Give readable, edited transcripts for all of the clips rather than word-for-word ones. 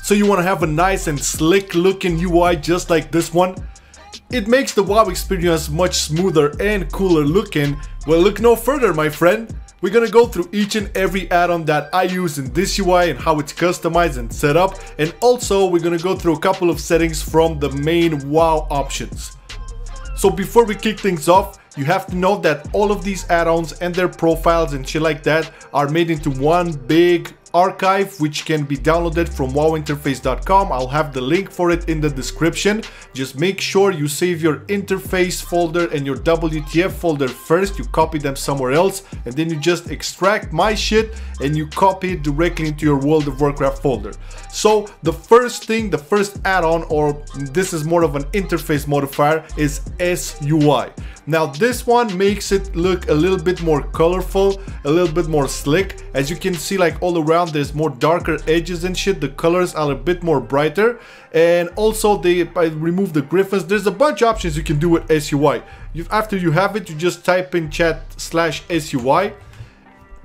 So you want to have a nice and slick looking UI just like this one? It makes the WoW experience much smoother and cooler looking. Well, look no further, my friend. We're gonna go through each and every add-on that I use in this UI and how it's customized and set up, and also we're gonna go through a couple of settings from the main WoW options. So before we kick things off, you have to know that all of these add-ons and their profiles and shit like that are made into one big archive, which can be downloaded from wowinterface.com. I'll have the link for it in the description. Just make sure you save your interface folder and your WTF folder first. You copy them somewhere else, and then you just extract my shit and you copy it directly into your World of Warcraft folder. So the first thing, the first add-on, or this is more of an interface modifier, is SUI. Now this one makes it look a little bit more colorful, a little bit more slick. As you can see, like all around there's more darker edges and shit. The colors are a bit more brighter, and also I remove the griffins. There's a bunch of options you can do with SUI. After you have it, you just type in chat/SUI,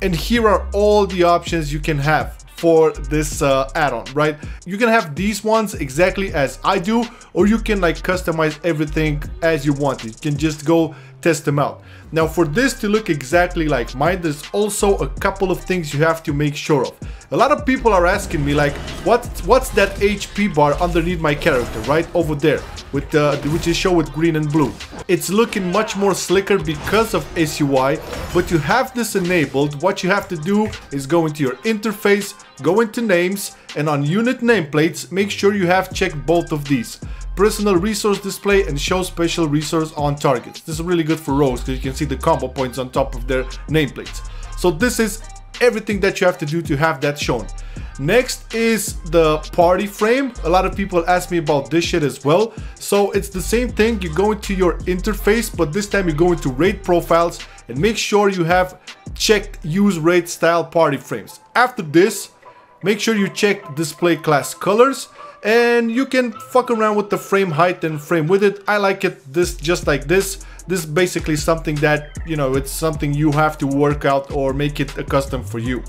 and here are all the options you can have for this add-on, right? You can have these ones exactly as I do, or you can like customize everything as you want. You can just go test them out. Now for this to look exactly like mine, there's also a couple of things you have to make sure of. A lot of people are asking me like, what's that HP bar underneath my character, right over there, with which is shown with green and blue. It's looking much more slicker because of SUI, but to have this enabled, what you have to do is go into your interface, go into names, and on unit nameplates, make sure you have checked both of these. Personal resource display and show special resource on targets. This is really good for rogues because you can see the combo points on top of their nameplates. So this is everything that you have to do to have that shown. Next is the party frame. A lot of people ask me about this shit as well. So it's the same thing. You go into your interface, but this time you go into raid profiles and make sure you have checked use raid style party frames. After this, make sure you check display class colors, and you can fuck around with the frame height and frame width. I like it just like this. This is basically something that, you know, it's something you have to work out or make it a custom for you.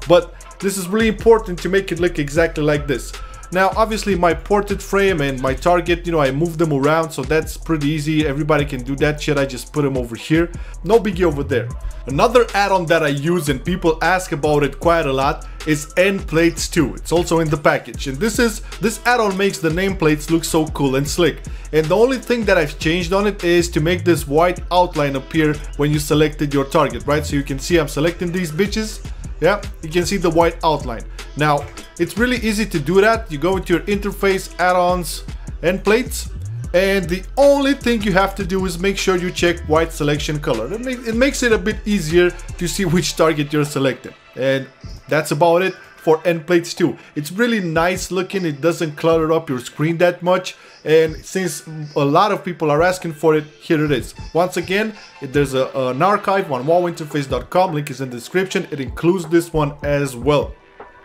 But this is really important to make it look exactly like this. Now, obviously my portrait frame and my target, you know, I move them around, so that's pretty easy. Everybody can do that shit. I just put them over here. No biggie over there. Another add-on that I use and people ask about it quite a lot is Endplates 2. It's also in the package, and this add-on makes the nameplates look so cool and slick. And the only thing that I've changed on it is to make this white outline appear when you selected your target, right? So you can see I'm selecting these bitches. Yeah, you can see the white outline. Now, it's really easy to do that. You go into your interface, add-ons, Endplates, and the only thing you have to do is make sure you check white selection color. It makes it a bit easier to see which target you're selecting. And that's about it for Endplates 2. It's really nice looking. It doesn't clutter up your screen that much. And since a lot of people are asking for it, here it is. Once again, there's an archive on wowinterface.com. Link is in the description. It includes this one as well.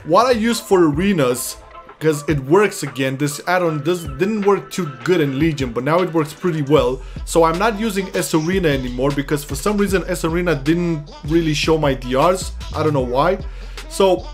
What I use for arenas, because it works again, this add-on didn't work too good in Legion, but now it works pretty well. So I'm not using S-Arena anymore because for some reason S-Arena didn't really show my DRs. I don't know why. So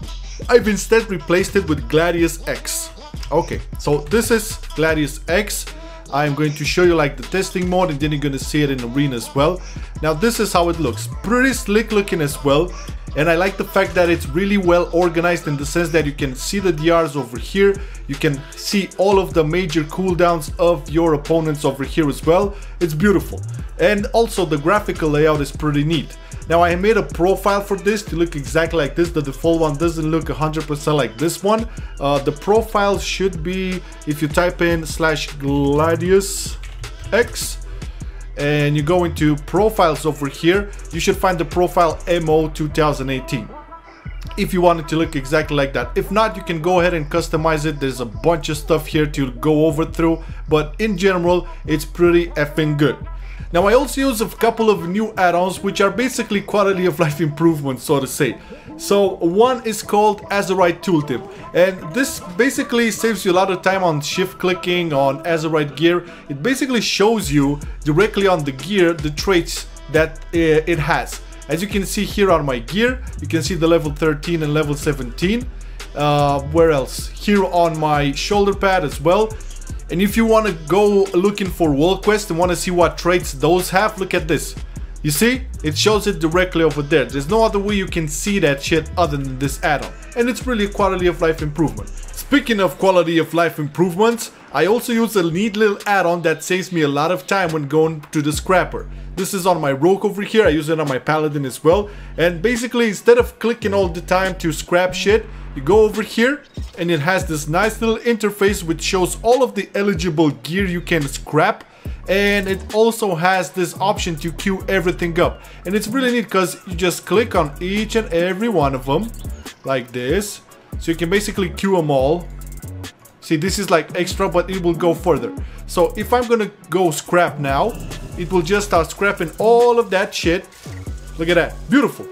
I've instead replaced it with Gladius X. Okay, so this is Gladius X. I'm going to show you like the testing mode, and then you're going to see it in Arena as well. Now this is how it looks. Pretty slick looking as well. And I like the fact that it's really well organized in the sense that you can see the DRs over here. You can see all of the major cooldowns of your opponents over here as well. It's beautiful. And also the graphical layout is pretty neat. Now I made a profile for this to look exactly like this. The default one doesn't look 100% like this one. The profile should be, if you type in /Gladius X and you go into profiles over here, you should find the profile MO 2018. If you want it to look exactly like that. If not, you can go ahead and customize it. There's a bunch of stuff here to go over through, but in general, it's pretty effing good. Now I also use a couple of new add-ons which are basically quality of life improvements, so to say. So one is called Azerite Tooltip, and this basically saves you a lot of time on shift clicking on Azerite gear. It basically shows you directly on the gear the traits that it has. As you can see here on my gear, you can see the level 13 and level 17. Where else? Here on my shoulder pad as well. And if you want to go looking for World Quest and want to see what traits those have, look at this. You see? It shows it directly over there. There's no other way you can see that shit other than this add-on. And it's really a quality of life improvement. Speaking of quality of life improvements, I also use a neat little add-on that saves me a lot of time when going to the scrapper. This is on my Rogue over here, I use it on my Paladin as well. And basically, instead of clicking all the time to scrap shit, you go over here and it has this nice little interface which shows all of the eligible gear you can scrap. And it also has this option to queue everything up. And it's really neat because you just click on each and every one of them like this. So you can basically queue them all. See, this is like extra, but it will go further. So if I'm gonna go scrap now, it will just start scrapping all of that shit. Look at that, beautiful.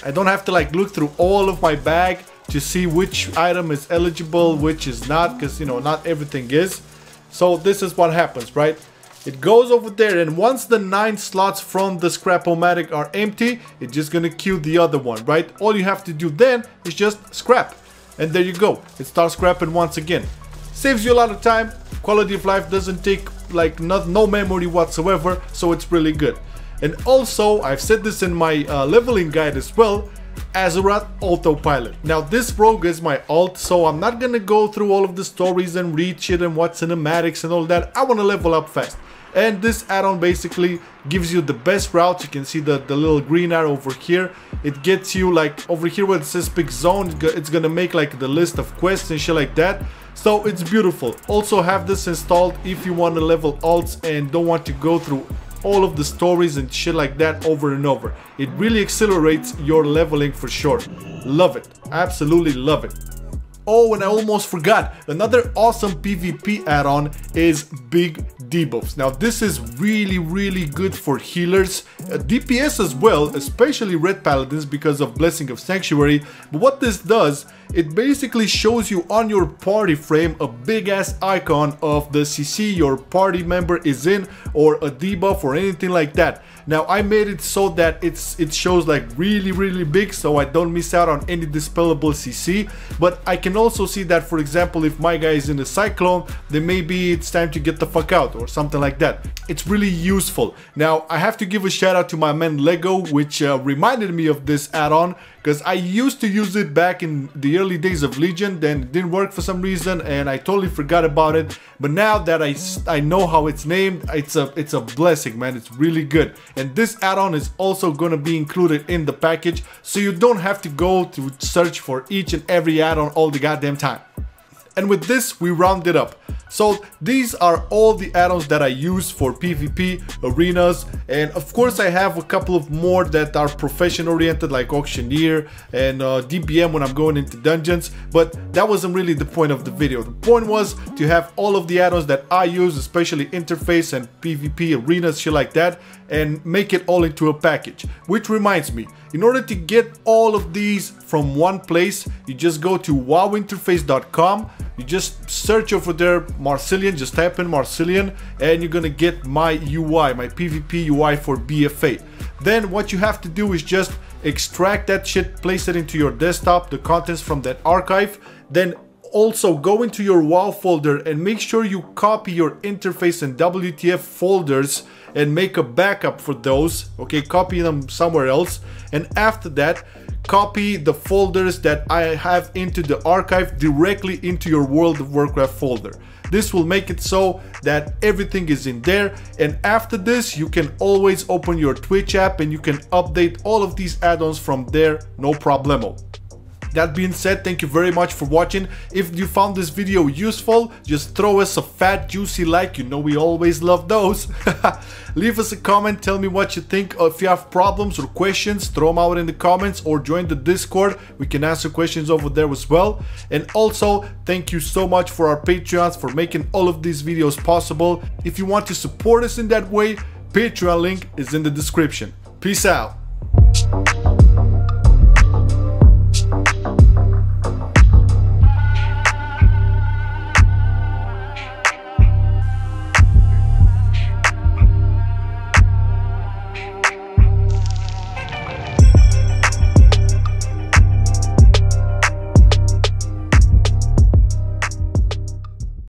I don't have to like look through all of my bag to see which item is eligible, which is not, because you know, not everything is. So this is what happens, right? It goes over there, and once the 9 slots from the Scrap-O-Matic are empty, it's just gonna queue the other one, right? All you have to do then is just scrap. And there you go, it starts scrapping once again. Saves you a lot of time, quality of life doesn't take like no memory whatsoever, so it's really good. And also, I've said this in my leveling guide as well, Azeroth Autopilot. Now this rogue is my alt, so I'm not gonna go through all of the stories and read shit and what cinematics and all that. I wanna level up fast. And this add-on basically gives you the best routes. You can see the little green arrow over here. It gets you like over here where it says pick zone. It's gonna make like the list of quests and shit like that. So it's beautiful. Also have this installed if you want to level alts and don't want to go through all of the stories and shit like that over and over. It really accelerates your leveling for sure. Love it. Absolutely love it. Oh, and I almost forgot, another awesome PvP add-on is Big Debuffs. Now this is really good for healers, DPS as well, especially Red Paladins because of Blessing of Sanctuary. But what this does, it basically shows you on your party frame a big ass icon of the CC your party member is in, or a debuff or anything like that. Now I made it so that it shows like really big, so I don't miss out on any dispellable CC. But I can also see that, for example, if my guy is in a cyclone, then maybe it's time to get the fuck out or something like that. It's really useful. Now I have to give a shout out to my man Lego, which reminded me of this add-on, because I used to use it back in the early days of Legion, then it didn't work for some reason and I totally forgot about it. But now that I know how it's named, it's a blessing, man. It's really good. And this add-on is also gonna be included in the package, so you don't have to go to search for each and every add-on all the goddamn time. And with this, we round it up. So these are all the add-ons that I use for PvP, arenas, and of course I have a couple of more that are profession oriented like Auctioneer and DPM when I'm going into dungeons, but that wasn't really the point of the video. The point was to have all of the add-ons that I use, especially interface and PvP, arenas, shit like that, and make it all into a package. Which reminds me, in order to get all of these from one place, you just go to wowinterface.com, you just search over there Marcillion, just type in Marcillion, and you're gonna get my UI, my PvP UI for BFA. Then what you have to do is just extract that shit, place it into your desktop, the contents from that archive, then also go into your WoW folder and make sure you copy your interface and WTF folders and make a backup for those. Okay, copy them somewhere else, and after that copy the folders that I have into the archive directly into your World of Warcraft folder. This will make it so that everything is in there, and after this you can always open your Twitch app and you can update all of these add-ons from there, no problemo. That being said, thank you very much for watching. If you found this video useful, just throw us a fat juicy like, you know we always love those. Leave us a comment, tell me what you think. If you have problems or questions, throw them out in the comments or join the Discord. We can answer questions over there as well. And also, thank you so much for our Patreons for making all of these videos possible. If you want to support us in that way, Patreon link is in the description. Peace out.